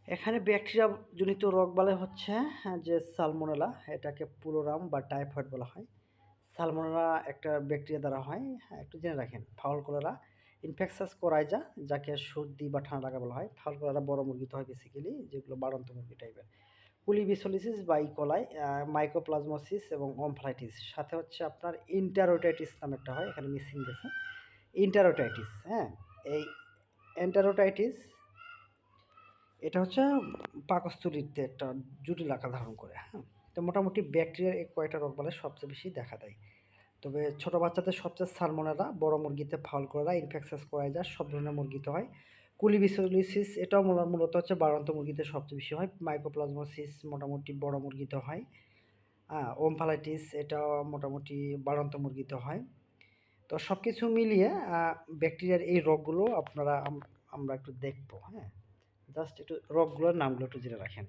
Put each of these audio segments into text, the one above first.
এখানে ব্যাকটেরিয়া জনিত রোগবালাই হচ্ছে যে সালমোনেলা, এটাকে পুলোরাম বা টাইফয়েড বলা হয়। সালমোনেলা একটা ব্যাকটেরিয়া দ্বারা হয়। হ্যাঁ, একটু জেনে রাখেন। ফাউল কোলেরা, ইনফেকশাস কোরাইজা, যাকে সর্দি বা ঠান্ডা লাগা বলা হয়। ফাউল কোলেরা বড় মুরগিতে হয় বেসিক্যালি, যেগুলো বাড়ন্ত মুরগি টাইপের। কুলিবিসোলিসিস বা ইকোলাই, মাইকোপ্লাজমোসিস এবং অমফ্লাইটিস। সাথে হচ্ছে আপনার ইন্টারোটাইটিস নামে একটা হয়, এখানে মিসিং গেছে। ইন্টারোটাইটিস, হ্যাঁ, এই এন্টারোটাইটিস এটা হচ্ছে পাকস্থলীতে একটা জটিল আকার ধারণ করে। হ্যাঁ, তো মোটামুটি ব্যাকটেরিয়ার এই কয়টা রোগবালাই সবচেয়ে বেশি দেখা দেয়। তবে ছোট বাচ্চাদের সবচেয়ে সালমোনেলা, বড় মুরগিতে ফাউল কোলেরা, ইনফেকশাস কোরাইজা সব ধরনের মুরগিতে হয়। কুলিবিসোলিসিস এটাও মূলত হচ্ছে বাড়ন্ত মুরগিতে সবচেয়ে বেশি হয়। মাইকোপ্লাজমোসিস মোটামুটি বড় মুরগিতে হয়। ওমফালাইটিস এটাও মোটামুটি বাড়ন্ত মুরগিতে হয়। তো সব কিছু মিলিয়ে ব্যাকটেরিয়ার এই রোগগুলো আমরা একটু দেখব। হ্যাঁ, জাস্ট একটু রোগগুলোর নামগুলো একটু জেনে রাখেন।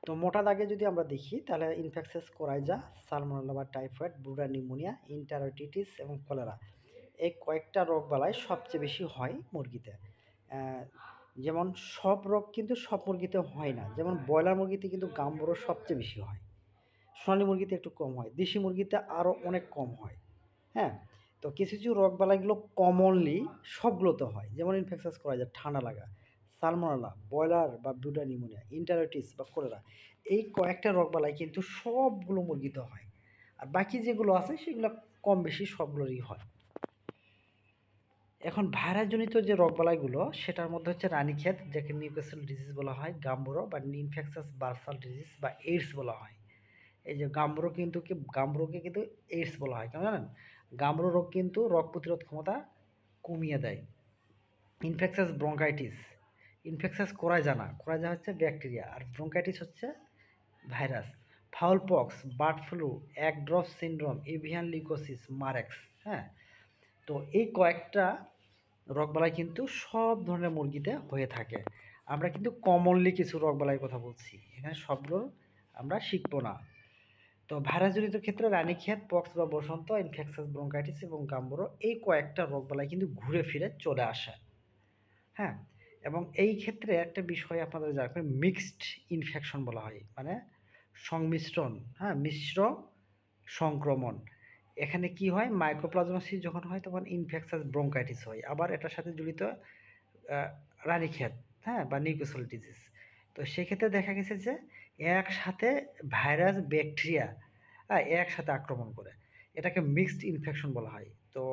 তো মোটা দাগে যদি আমরা দেখি তাহলে ইনফেকশাস কোরাইজা, সালমোনেলা বা টাইফয়েড, ব্রুডা নিউমোনিয়া, ইন্টারোটিটিস এবং কলেরা এই কয়েকটা রোগবালাই সবচেয়ে বেশি হয় মুরগিতে। যেমন সব রোগ কিন্তু সব মুরগিতে হয় না। যেমন ব্রয়লার মুরগিতে কিন্তু গাম্বুরো সবচেয়ে বেশি হয়, সোনালী মুরগিতে একটু কম হয়, দেশি মুরগিতে আরও অনেক কম হয়। হ্যাঁ, তো কিছু কিছু রোগবালাইগুলো কমনলি সবগুলোতে হয়। যেমন ইনফেকশাস কোরাইজা ঠান্ডা লাগা, সালমোনেলা, ব্রয়লার বা ব্রুডা নিউমোনিয়া, ইন্টারোটিস বা কোলেরা এই কয়েকটা রোগবালাই কিন্তু সবগুলো মুরগিতে হয়। আর বাকি যেগুলো আছে সেগুলো কম বেশি সবগুলোরই হয়। এখন ভাইরাসজনিত যে রোগবালাইগুলো সেটার মধ্যে হচ্ছে রানীক্ষেত, যাকে নিউক্যাসল ডিজিজ বলা হয়, গাম্বুরো বা ইনফেকশাস বার্সাল ডিজিজ বা এইডস বলা হয়। এই যে গাম্বুরোকে কিন্তু এইডস বলা হয়, কেন জানেন? গাম্বুরো রোগ কিন্তু রোগ প্রতিরোধ ক্ষমতা কমিয়ে দেয়। ইনফেকশাস ব্রঙ্কাইটিস, ইনফেকশাস কোরাইজা হচ্ছে ব্যাকটেরিয়া, আর ব্রঙ্কাইটিস হচ্ছে virus. Foul pox, bird flu, এক ড্রপ সিনড্রোম, এভিয়ান লিউকোসিস, মারেক্স। হ্যাঁ, তো এই কয়েকটা রোগবালাই কিন্তু সব ধরনের মুরগিতে হয়ে থাকে। আমরা কিন্তু কমনলি কিছু রোগবালাইয়ের কথা বলছি, এখানে সবগুলো আমরা শিখবো না। তো ভাইরাসজনিত ক্ষেত্রে রানীক্ষেত, পক্স বা বসন্ত, ইনফেকশাস ব্রঙ্কাইটিস এবং গাম্বুরো এই কয়েকটা রোগবালাই কিন্তু ঘুরে ফিরে চলে আসে। হ্যাঁ, এবং এই ক্ষেত্রে একটা বিষয় আপনাদের জানবেন, মিক্সড ইনফেকশন বলা হয়, মানে সংমিশ্রণ, হ্যাঁ, মিশ্র সংক্রমণ। এখানে কি হয়, মাইকোপ্লাজমোসিস যখন হয় তখন ইনফেকশাস ব্রঙ্কাইটিস হয়, আবার এটার সাথে জড়িত রানীক্ষেত, হ্যাঁ, বা নিউক্যাসল ডিজিজ। তো সেক্ষেত্রে দেখা গেছে যে একসাথে ভাইরাস ব্যাকটেরিয়া একসাথে আক্রমণ করে, এটাকে মিক্সড ইনফেকশন বলা হয়। তো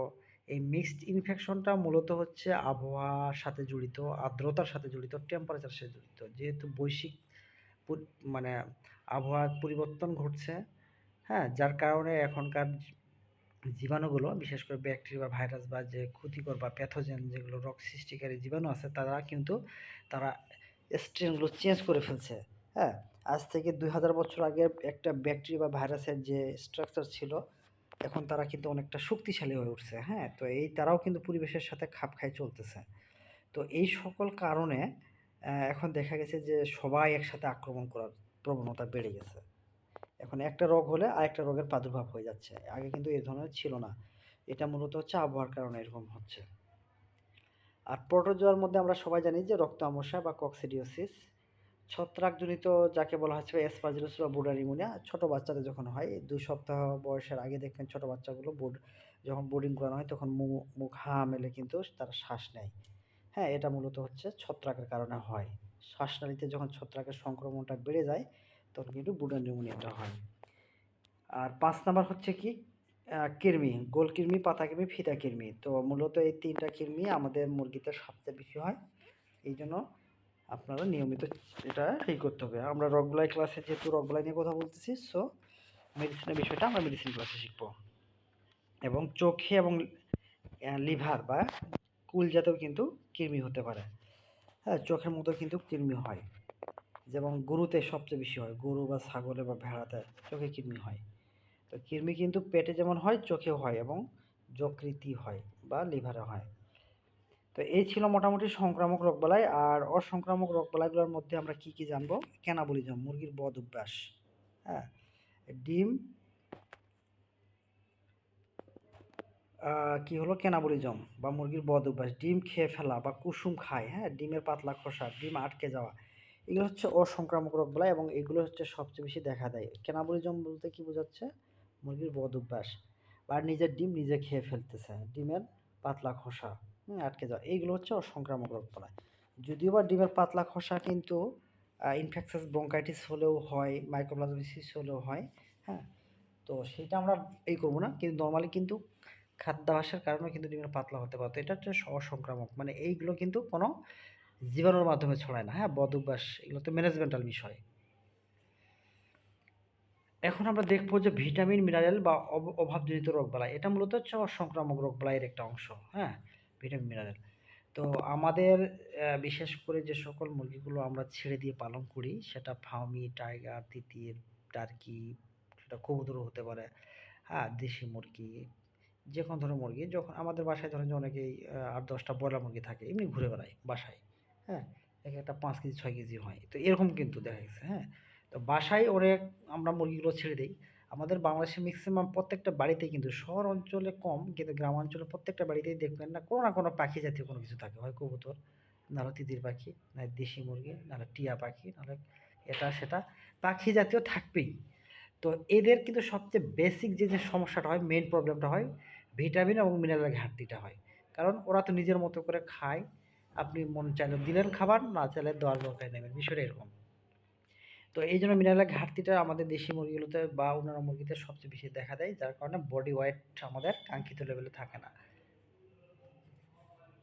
এই মিক্সড ইনফেকশনটা মূলত হচ্ছে আবহাওয়ার সাথে জড়িত, আর্দ্রতার সাথে জড়িত, টেম্পারেচার সাথে জড়িত। যেহেতু বৈশ্বিক মানে আবহাওয়ার পরিবর্তন ঘটছে, হ্যাঁ, যার কারণে এখনকার জীবাণুগুলো, বিশেষ করে ব্যাকটেরিয়া বা ভাইরাস বা যে ক্ষতিকর বা প্যাথোজেন যেগুলো রোগ সৃষ্টিকারী জীবাণু আছে, তারা স্ট্রেনগুলো চেঞ্জ করে ফেলছে। হ্যাঁ, আজ থেকে 2000 বছর আগে একটা ব্যাকটেরিয়া বা ভাইরাসের যে স্ট্রাকচার ছিল, এখন তারা কিন্তু অনেকটা শক্তিশালী হয়ে উঠছে। হ্যাঁ, তো তারাও কিন্তু পরিবেশের সাথে খাপ খায় চলতেছে। তো এই সকল কারণে এখন দেখা গেছে যে সবাই একসাথে আক্রমণ করার প্রবণতা বেড়ে গেছে। এখন একটা রোগ হলে আরেকটা রোগের প্রাদুর্ভাব হয়ে যাচ্ছে। আগে কিন্তু এই ধরনের ছিল না। এটা মূলত হচ্ছে আবহাওয়ার কারণে এরকম হচ্ছে। আর প্রোটোজোয়ার মধ্যে আমরা সবাই জানি যে রক্ত আমসা বা কক্সিডিওসিস, ছত্রাকজনিত যাকে বলা হচ্ছে অ্যাসপারজিলাস বা ব্রুডা নিউমোনিয়া, ছোট বাচ্চাদের যখন হয় 2 সপ্তাহ বয়সের আগে দেখবেন ছোট বাচ্চাগুলো যখন বোর্ডিং করানো হয় তখন মুখ হা মেলে কিন্তু তারা শ্বাস নেয়। হ্যাঁ, এটা মূলত হচ্ছে ছত্রাকের কারণে হয়। শ্বাসনালীতে যখন ছত্রাকের সংক্রমণটা বেড়ে যায় তখন কিন্তু ব্রুডা নিউমোনিয়াটা হয়। আর 5 নাম্বার হচ্ছে কি, কৃমি, গোল কৃমি, পাতা কৃমি, ফিতা কৃমি। তো মূলত এই 3টা কৃমি আমাদের মুরগিতে সবচেয়ে বেশি হয়। এইজন্য আপনারা নিয়মিত এটা করতে হবে। আমরা রোগবালাই ক্লাসে যেহেতু রোগবালাই নিয়ে কথা বলতেছি, সো মেডিসিনের বিষয়টা আমরা মেডিসিন ক্লাসে শিখব। এবং চোখে এবং লিভার বা কুলজাতেও কিন্তু কৃমি হতে পারে। হ্যাঁ, চোখের মতো কিন্তু কৃমি হয়। যেমন গরুতে সবচেয়ে বেশি হয়, গরু বা ছাগলে বা ভেড়াতে চোখে কৃমি হয়। তো কৃমি কিন্তু পেটে যেমন হয় চোখেও হয়, এবং যকৃতি হয় বা লিভারে হয়। তো এই ছিল মোটামুটি সংক্রামক রোগবালাই। আর অসংক্রামক রোগবালাইগুলোর মধ্যে আমরা কি কি জানবো? ক্যানাবলিজম, মুরগির বদ অভ্যাস। হ্যাঁ, ডিম কি হলো ক্যানাবলিজম বা মুরগির বদ অভ্যাস, ডিম খেয়ে ফেলা বা কুসুম খায়, হ্যাঁ, ডিমের পাতলা খোসা, ডিম আটকে যাওয়া, এগুলো হচ্ছে অসংক্রামক রোগ বালাই এবং এগুলো হচ্ছে সবচেয়ে বেশি দেখা দেয়। ক্যানাবলিজম বলতে কি বোঝাচ্ছে? মুরগির বদঅভ্যাস বা নিজের ডিম নিজে খেয়ে ফেলতেছে, ডিমের পাতলা খোসা আটকে যাওয়া, এইগুলো হচ্ছে অসংক্রামক রোগ বালাই। যদিও বা ডিমের পাতলা খোসা কিন্তু ইনফেকশাস ব্রঙ্কাইটিস হলেও হয়, মাইক্রোপ্লাজমোসিস হলেও হয়, হ্যাঁ? তো সেটা আমরা করবো না, কিন্তু নরমালি কিন্তু খাদ্যাভ্যাসের কারণে কিন্তু ডিমের পাতলা হতে পারে। তো এটা হচ্ছে অসংক্রামক, মানে এইগুলো কিন্তু কোনো জীবাণুর মাধ্যমে ছড়ায় না, হ্যাঁ? বদঅভ্যাস এগুলো তো ম্যানেজমেন্টাল বিষয়। এখন আমরা দেখবো যে ভিটামিন, মিনারেল বা অভাবজনিত রোগবালাই, এটা মূলত হচ্ছে অসংক্রামক রোগবালাইয়ের একটা অংশ, হ্যাঁ? Vitamin, mineral. তো আমাদের বিশেষ করে যে সকল মুরগিগুলো আমরা ছেড়ে দিয়ে পালন করি, সেটা ফার্মি, টাইগার, তিতির, টার্কি, সেটা কবুতরও হতে পারে, হ্যাঁ? দেশি মুরগি, যেকোনো ধরনের মুরগি, যখন আমাদের বাসায় ধরেন যে অনেকেই ৮-১০ টা ব্রয়লার মুরগি থাকে, এমনি ঘুরে বেড়ায় বাসায়, হ্যাঁ? একেকটা ৫ কেজি ৬ কেজি হয়। তো এরকম কিন্তু দেখা গেছে, হ্যাঁ? তো বাসায় অনেক আমরা মুরগিগুলো ছেড়ে দেই। আমাদের বাংলাদেশে মেক্সিমাম প্রত্যেকটা বাড়িতেই, কিন্তু শহর অঞ্চলে কম, কিন্তু গ্রামাঞ্চলে প্রত্যেকটা বাড়িতেই দেখবেন না কোনো না পাখি জাতীয় কোনো কিছু থাকে। হয় কবুতর, নাহলে তিতির পাখি, নাহলে দেশি মুরগি, নাহলে টিয়া পাখি, নাহলে এটা সেটা পাখি জাতীয় থাকবেই। তো এদের কিন্তু সবচেয়ে বেসিক যে সমস্যাটা হয়, মেইন প্রবলেমটা হয় ভিটামিন এবং মিনারেলের ঘাটতিটা হয়। কারণ ওরা তো নিজের মতো করে খায়। আপনি মন চাইলে দিলেন খাবার, না চাইলে দেওয়ার দরকার নেই। বিষয়টা এরকম। তো এইজন্য মিনারেলের ঘাটতিটা আমাদের দেশি মুরগিগুলোতে বা অন্যান্য মুরগিতে সবচেয়ে বেশি দেখা দেয়। যার কারণে বডি ওয়েট আমাদের কাঙ্ক্ষিত লেভেলে থাকে না।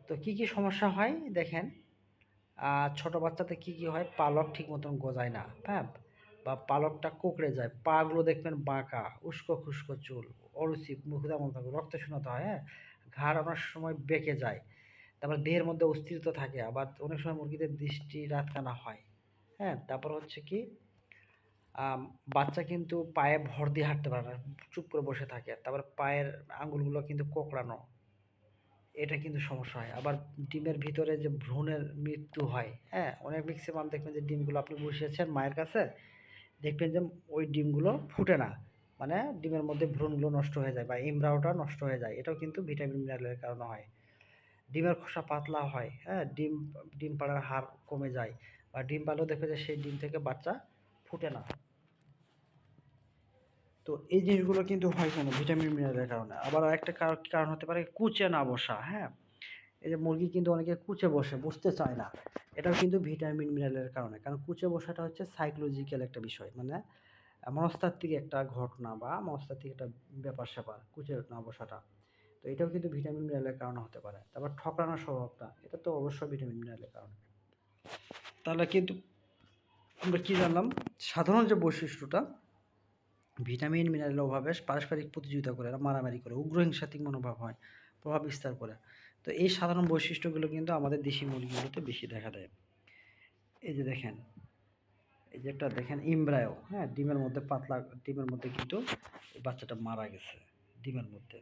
তো কি সমস্যা হয় দেখেন, ছোট বাচ্চাতে কি হয়? পালক ঠিক মতন গজায় না, হ্যাঁ? বা পালকটা কুঁকড়ে যায়। পা গুলো দেখবেন বাঁকা, উস্কো-খুস্কো চুল, অরুচি, মুখে এমন থাকে, রক্ত শূন্যতা হয়, হ্যাঁ? ঘাড় অনেক সময় বেঁকে যায়। তারপর দেহের মধ্যে অস্থিরতা থাকে। আবার অনেক সময় মুরগিদের দৃষ্টি রাতকানা হয়, হ্যাঁ? তারপর হচ্ছে কি, বাচ্চা কিন্তু পায়ে ভর দিয়ে হাঁটতে পারে না, চুপ করে বসে থাকে। তারপর পায়ের আঙ্গুলগুলো কিন্তু কোঁকড়ানো। এটা কিন্তু সমস্যা হয়। আবার ডিমের ভিতরে যে ভ্রূণের মৃত্যু হয়, হ্যাঁ? অনেক মেক্সিমাম দেখবেন যে ডিমগুলো আপনি বসিয়েছেন মায়ের কাছে, দেখবেন যে ওই ডিমগুলো ফুটে না। মানে ডিমের মধ্যে ভ্রূণগুলো নষ্ট হয়ে যায় বা এমব্রায়োটা নষ্ট হয়ে যায়। এটাও কিন্তু ভিটামিন মিনারেলের কারণে হয়। ডিমের খোসা পাতলা হয়, হ্যাঁ? ডিম পাড়ার হার কমে যায় বা ডিম পাড়লেও দেখবে যে সেই ডিম থেকে বাচ্চা ফুটে না। তো এই জিনিসগুলো কিন্তু হয় কেন? ভিটামিন মিনারেলের কারণে। আবার আরেকটা কারণ হতে পারে কুঁচে না বসা, হ্যাঁ? এই যে মুরগি কিন্তু অনেকে কুঁচে বসে, বসতে চায় না। এটাও কিন্তু ভিটামিন মিনারেলের কারণে। কারণ কুঁচে বসাটা হচ্ছে সাইকোলজিক্যাল একটা বিষয়। মানে মনস্তাত্ত্বিক একটা ঘটনা বা মনস্তাত্ত্বিক একটা ব্যাপার-স্যাপার, কুঁচে না বসাটা। তো এটাও কিন্তু ভিটামিন মিনারেলের কারণে হতে পারে। তারপর ঠকানোর স্বভাবটা, এটা তো অবশ্যই ভিটামিন মিনারেলের কারণে। তাহলে কিন্তু আমরা কি জানলাম? সাধারণ যে বৈশিষ্ট্যটা, ভিটামিন মিনারেলের অভাবে পারস্পরিক প্রতিযোগিতা করে, এরা মারামারি করে, উগ্র হিংসাত্মক মনোভাব হয়, প্রভাব বিস্তার করে। তো এই সাধারণ বৈশিষ্ট্যগুলো কিন্তু আমাদের দেশি মুরগিগুলোতে বেশি দেখা দেয়। এই যে দেখেন, এই যে একটা দেখেন এমব্রায়ো, হ্যাঁ? ডিমের মধ্যে কিন্তু এই বাচ্চাটা মারা গেছে ডিমের মধ্যে।